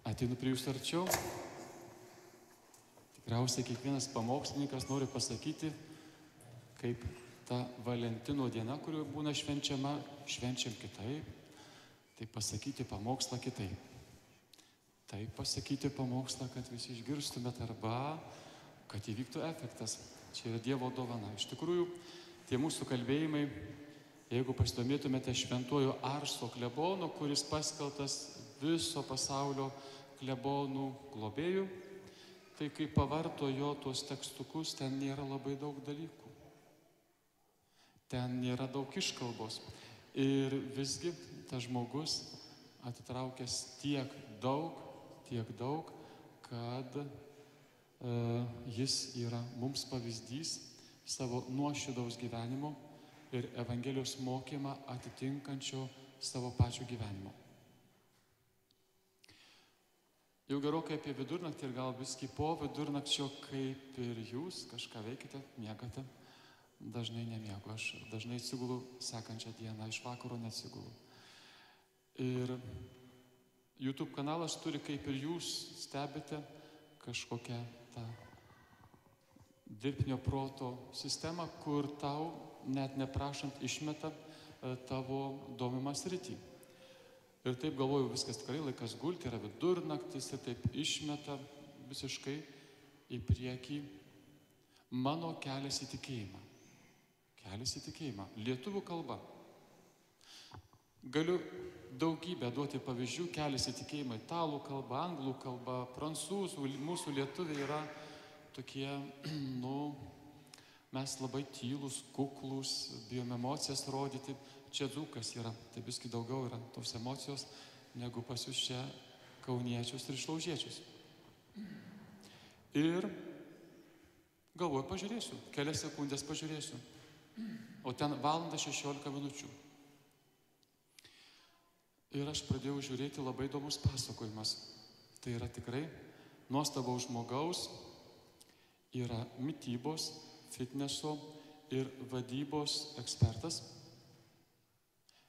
Ateinu prie jūsų arčiau. Tikriausiai kiekvienas pamokslininkas nori pasakyti, kaip ta Valentino diena, kuri būna švenčiama, švenčiam kitaip, tai pasakyti pamokslą kitaip. Tai pasakyti pamokslą, kad visi išgirstumėt arba kad įvyktų efektas. Čia yra Dievo dovana. Iš tikrųjų, tie mūsų kalbėjimai, jeigu pasidomėtumėte šventuoju Arso klebonu, kuris paskeltas viso pasaulio klebonų globėjų, tai kai pavarto jo tuos tekstukus, ten nėra labai daug dalykų. Ten nėra daug iškalbos. Ir visgi tas žmogus atitraukęs tiek daug, kad jis yra mums pavyzdys savo nuoširdaus gyvenimo ir Evangelijos mokymą atitinkančio savo pačio gyvenimo. Jau gerokai apie vidurnaktį ir gal viskai po vidurnakčio, kaip ir jūs kažką veikite, miegate. Dažnai nemiegu, aš dažnai atsigulu sekančią dieną, iš vakaro neatsigulu. Ir YouTube kanalas turi, kaip ir jūs stebite, kažkokią tą dirbtinio proto sistemą, kur tau net neprašant išmeta tavo domimą sritį. Ir taip galvoju, viskas tikrai laikas gulti, yra vidurnaktis ir taip išmeta visiškai į priekį mano kelias į tikėjimą. Kelias į tikėjimą. Lietuvių kalba. Galiu daugybę duoti pavyzdžių, kelias į tikėjimą italų kalba, anglų kalba, prancūzų, mūsų lietuviai yra tokie, mes labai tylūs, kuklūs, bijom emocijas rodyti. Čia dzūkas yra, tai viskai daugiau yra tos emocijos, negu pas jūs čia kauniečius ir išlaužiečius. Ir galvoju, pažiūrėsiu, kelias sekundės pažiūrėsiu. O ten 1:16 minučių. Ir aš pradėjau žiūrėti labai įdomus pasakojimas. Tai yra tikrai nuostabaus žmogaus, yra mitybos, fitneso ir vadybos ekspertas.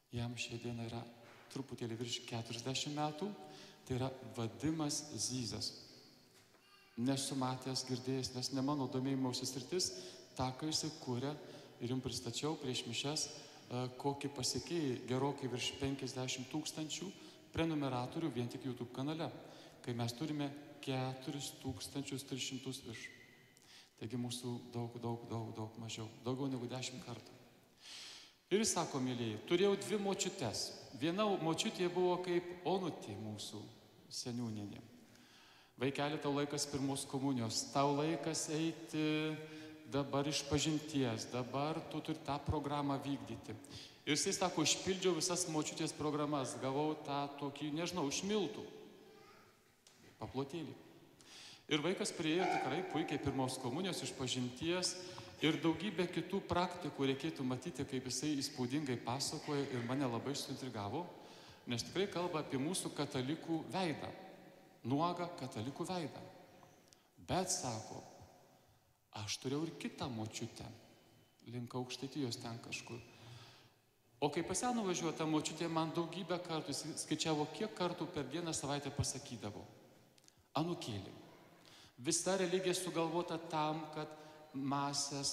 Jam šią dieną yra truputėlį virš 40 metų. Tai yra Vadimas Zyzas. Nesu matęs, girdėjęs, nes ne mano domėjimosi sritis, tą, kai jisai kūrė ir jums pristačiau prieš mišias, kokį pasiekėjai gerokai virš 50 000 prenumeratorių vien tik YouTube kanale, kai mes turime 4300 virš. Taigi mūsų daug mažiau, daugiau negu 10 kartų. Ir jis sako, mėlyjei, turėjau 2 močiutes. Viena močiutė buvo kaip Onutė mūsų seniūnienė. Vaikeli, tau laikas pirmos komunijos, tau laikas eiti dabar iš pažinties, dabar tu turi tą programą vykdyti. Ir jis sako, išpildžiau visas močiutės programas, gavau tą tokį, nežinau, iš miltų. Paplotėlį. Ir vaikas priėjo tikrai puikiai pirmos komunijos, iš pažinties ir daugybę kitų praktikų reikėtų matyti, kaip jisai įspūdingai pasakoja ir mane labai suintrigavo, nes tikrai kalba apie mūsų katalikų veidą. Nuogą katalikų veidą. Bet sako, aš turėjau ir kitą močiutę, link Aukštaitijos ten kažkur. O kai pas ją nuvažiuoju, ta močiutė man daugybę kartų, skaičiavo, kiek kartų per dieną savaitę pasakydavo. Anūkėlį. Visa religija sugalvota tam, kad masės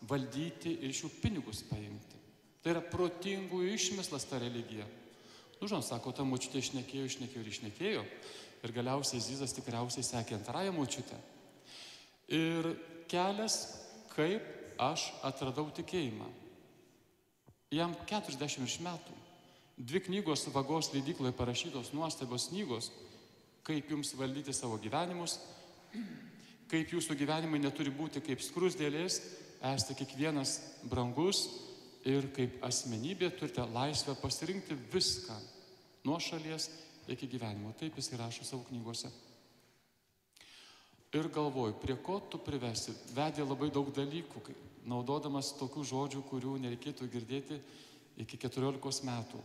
valdyti ir iš jų pinigus paimti. Tai yra protingų išmislas ta religija. Žinot, sako, ta močiutė išnekėjo. Ir galiausiai Zyzas tikriausiai sekė antrąją močiutę. Ir kelias, kaip aš atradau tikėjimą. Jam 40 metų. 2 knygos Vagos leidykloje parašytos nuostabios knygos, kaip jums valdyti savo gyvenimus, kaip jūsų gyvenimai neturi būti kaip skrusdėlės, esate kiekvienas brangus ir kaip asmenybė turite laisvę pasirinkti viską nuo šalies iki gyvenimo. Taip jis įrašo savo knygose. Ir galvoju, prie ko tu privesi? Vedė labai daug dalykų, naudodamas tokių žodžių, kurių nereikėtų girdėti iki 14 metų.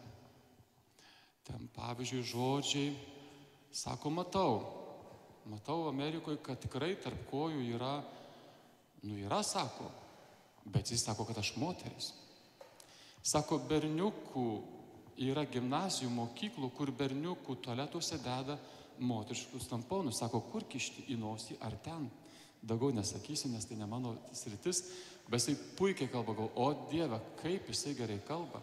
Ten, pavyzdžiui, žodžiai, sako, matau Amerikoje, kad tikrai tarp kojų yra, sako, bet jis sako, kad aš moteris. Sako, berniukų yra gimnazijų mokyklų, kur berniukų tualetuose deda moteriškus tamponus. Sako, kur kišti, į nosį ar ten? Daugiau nesakysiu, nes tai ne mano sritis, bet jisai puikiai kalba, gal, o Dieve, kaip jisai gerai kalba.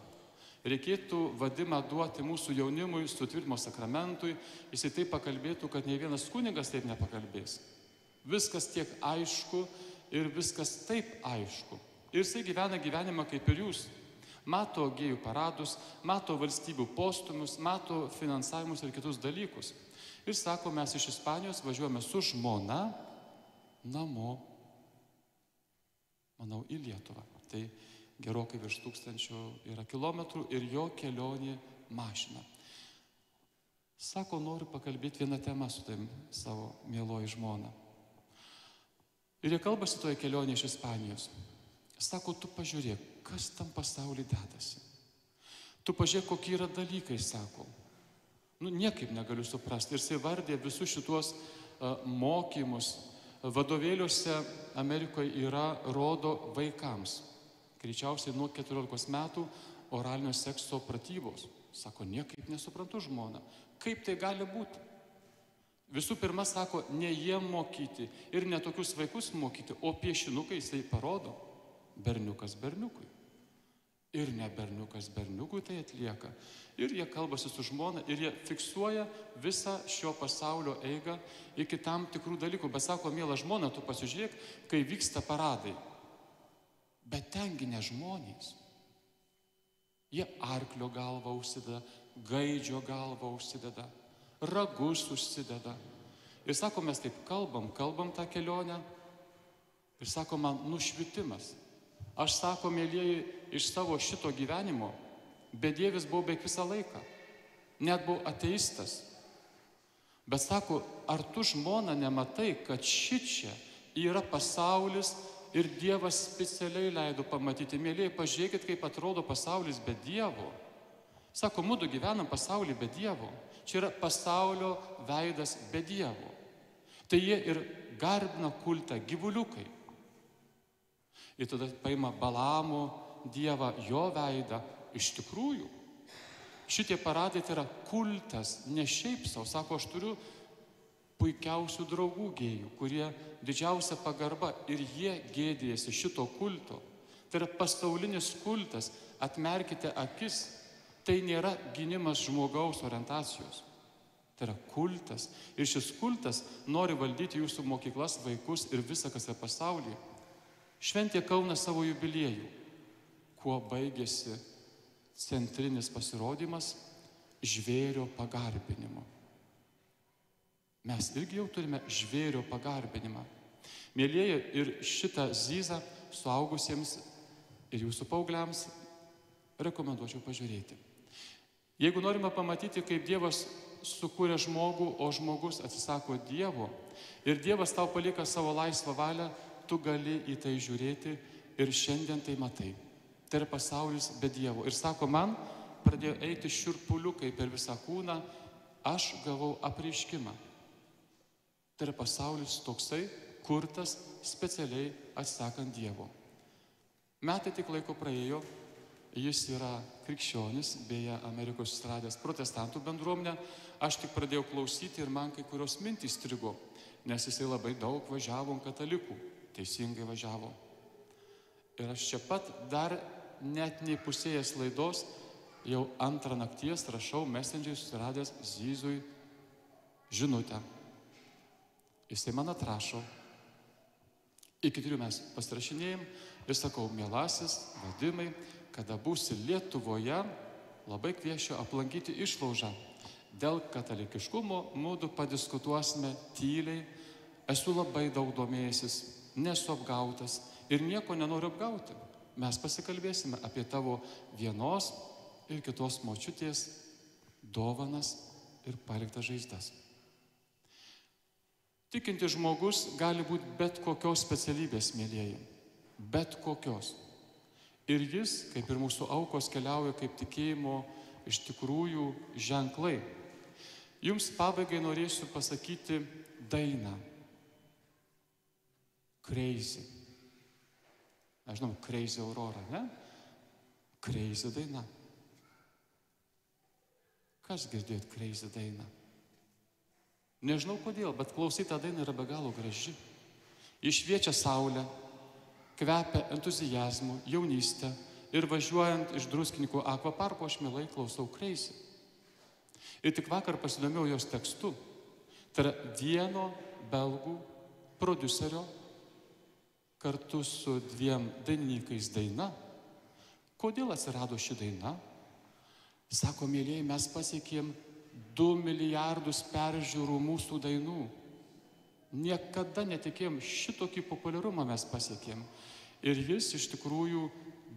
Reikėtų vadimą duoti mūsų jaunimui, sutvirtimo sakramentui, jisai taip pakalbėtų, kad nei vienas kunigas taip nepakalbės. Viskas tiek aišku ir viskas taip aišku. Ir jisai gyvena gyvenimą kaip ir jūs. Mato gėjų paradus, mato valstybių postumius, mato finansavimus ir kitus dalykus. Ir sako, mes iš Ispanijos važiuojame su žmona namo, manau, į Lietuvą. Tai gerokai virš 1000 yra kilometrų ir jo kelionė mašina. Sako, noriu pakalbėti vieną temą su tavim savo mieloji žmona. Ir jie kalbasi toje kelionėje iš Ispanijos. Sako, tu pažiūrėk, kas tam pasaulyje dedasi. Tu pažiūrėk, kokie yra dalykai, sako. Niekaip negaliu suprasti. Ir jisai vardė visus šituos mokymus. Vadovėliuose Amerikoje yra rodo vaikams. Greičiausiai nuo 14 metų oralinio sekso pratybos. Sako, niekaip nesuprantu, žmona. Kaip tai gali būti? Visų pirma, sako, ne jie mokyti ir ne tokius vaikus mokyti, o piešinukai jisai parodo. Berniukas berniukui. Ir ne berniukas berniukui tai atlieka. Ir jie kalbasi su žmona ir jie fiksuoja visą šio pasaulio eigą iki tam tikrų dalykų. Bet sako, miela žmona, tu pasižiūrėk, kai vyksta paradai. Bet tengi ne žmonės. Jie arklio galvą užsideda, gaidžio galvą užsideda, ragus užsideda. Ir sako, mes taip kalbam tą kelionę. Ir sako, man nušvitimas. Aš, sako, mėlieji, iš savo šito gyvenimo bedievis buvau beveik visą laiką. Net buvau ateistas. Bet sako, ar tu, žmona, nematai, kad šičia yra pasaulis ir Dievas specialiai leido pamatyti. Mėlieji, pažiūrėkit, kaip atrodo pasaulis be Dievo. Sako, mudu gyvenam pasaulį be Dievo. Čia yra pasaulio veidas be Dievo. Tai jie ir garbina kultą gyvuliukai. Ir tada paima Balamo dievą, jo veidą. Iš tikrųjų, šitie paradai tai yra kultas, ne šiaip savo. Sako, aš turiu puikiausių draugų gėjų, kurie didžiausia pagarba ir jie gėdėjasi šito kulto. Tai yra pasaulinis kultas, atmerkite akis. Tai nėra gynimas žmogaus orientacijos. Tai yra kultas. Ir šis kultas nori valdyti jūsų mokyklas, vaikus ir visą, kas yra pasaulyje. Šventė Kaunas savo jubiliejų, kuo baigėsi centrinis pasirodymas žvėrio pagarbinimu. Mes irgi jau turime žvėrio pagarbinimą. Mėlieji, ir šitą zyzą suaugusiems ir jūsų paaugliams rekomenduočiau pažiūrėti. Jeigu norime pamatyti, kaip Dievas sukūrė žmogų, o žmogus atsisako Dievo, ir Dievas tau palieka savo laisvą valią, tu gali į tai žiūrėti ir šiandien tai matai. Tai yra pasaulis be Dievo. Ir sako, man pradėjo eiti šiurpuliukai per visą kūną, aš gavau apreiškimą. Tai yra pasaulis toksai, kurtas specialiai atsakant Dievo. Metai tik laiko praėjo, jis yra krikščionis, beje, Amerikos susiradęs protestantų bendruomenę. Aš tik pradėjau klausyti ir man kai kurios mintys strigo, nes jisai labai daug važiavo katalikų. Teisingai važiavo. Ir aš čia pat dar net neįpusėjęs laidos, jau antrą nakties rašau mesendžiai susiradęs Zyzui žinutę. Jisai man atrašo. Iki 3 mes pasirašinėjom ir sakau, mielasis Vadimai, kada būsi Lietuvoje, labai kviečiu aplankyti išlaužą. Dėl katalikiškumo mūdu padiskutuosime tyliai. Esu labai daug domėjęsis, nesu apgautas ir nieko nenoriu apgauti. Mes pasikalbėsime apie tavo vienos ir kitos močiutės dovanas ir paliktas žaizdas. Tikintis žmogus gali būti bet kokios specialybės, mėlieji. Bet kokios. Ir jis, kaip ir mūsų aukos, keliauja kaip tikėjimo iš tikrųjų ženklai. Jums pabaigai norėsiu pasakyti dainą. Crazy. Aš žinau, Crazy Aurora, ne? Crazy daina. Kas girdėt Crazy dainą? Nežinau kodėl, bet klausyti tą dainą yra be galo graži. Išviečia saulę, kvepia entuzijazmu, jaunystę ir važiuojant iš Druskininkų akvaparko aš mielai klausau Crazy. Ir tik vakar pasidomėjau jos tekstu. Tai yra vieno belgų prodiuserio kartu su 2 dainininkais daina. Kodėl atsirado ši daina? Sako, mėlyjei, mes pasiekėm 2 milijardus peržiūrų mūsų dainų. Niekada netikėjom, šitokį populiarumą mes pasiekėm. Ir jis iš tikrųjų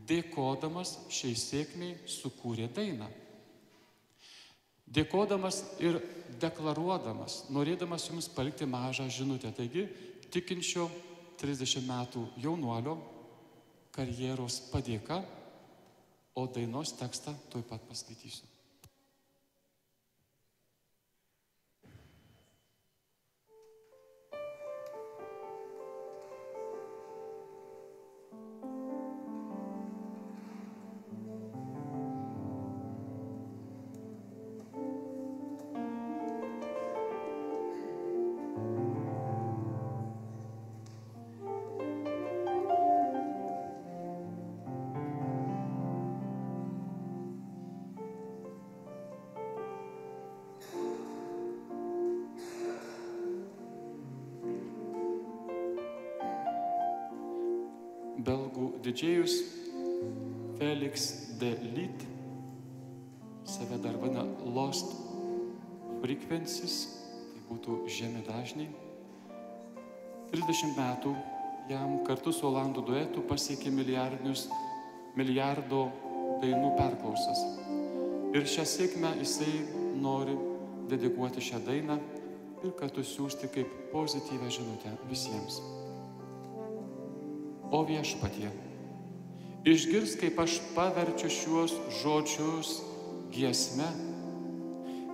dėkodamas šiai sėkmiai sukūrė dainą. Dėkodamas ir deklaruodamas, norėdamas jums palikti mažą žinutę. Taigi, tikinčio 30 metų jaunuolio karjeros padėka, o dainos tekstą tuoj pat paskaitysiu. Belgų didžėjus Felix de Lit, save dar vadina Lost Frequencies, tai būtų žemi dažniai. 30 metų jam kartu su olandų duetu pasiekė milijardo dainų perklausas. Ir šią sėkmę jisai nori dedikuoti šią dainą ir kartu siųsti kaip pozityvę žinutę visiems. O viešpatie, išgirs, kaip aš paverčiu šiuos žodžius giesme,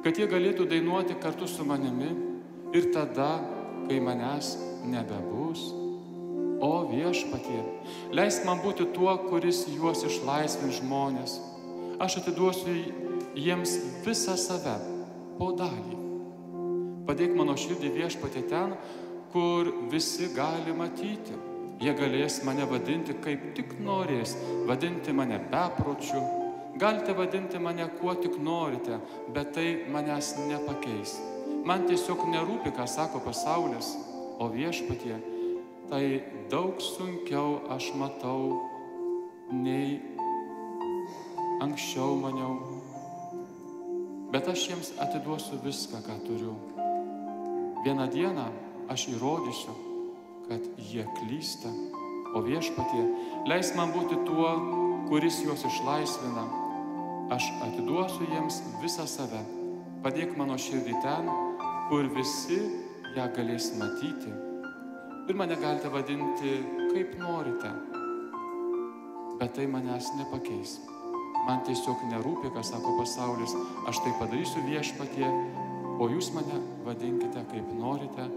kad jie galėtų dainuoti kartu su manimi ir tada, kai manęs nebebus. O viešpatie, leisk man būti tuo, kuris juos išlaisvins žmonės. Aš atiduosiu jiems visą save, po dalį. Padėk mano širdį viešpatie ten, kur visi gali matyti. Jie galės mane vadinti kaip tik norės, vadinti mane bepročiu. Galite vadinti mane kuo tik norite, bet tai manęs nepakeis. Man tiesiog nerūpi, ką sako pasaulis, o viešpatie, tai daug sunkiau aš matau, nei anksčiau maniau. Bet aš jiems atiduosiu viską, ką turiu. Vieną dieną aš įrodysiu, kad jie klysta, o viešpatie, leisk man būti tuo, kuris juos išlaisvina. Aš atiduosiu jiems visą save. Padėk mano širdį ten, kur visi ją galės matyti. Ir mane galite vadinti kaip norite, bet tai manęs nepakeis. Man tiesiog nerūpi, ką sako pasaulis. Aš tai padarysiu viešpatie, o jūs mane vadinkite kaip norite.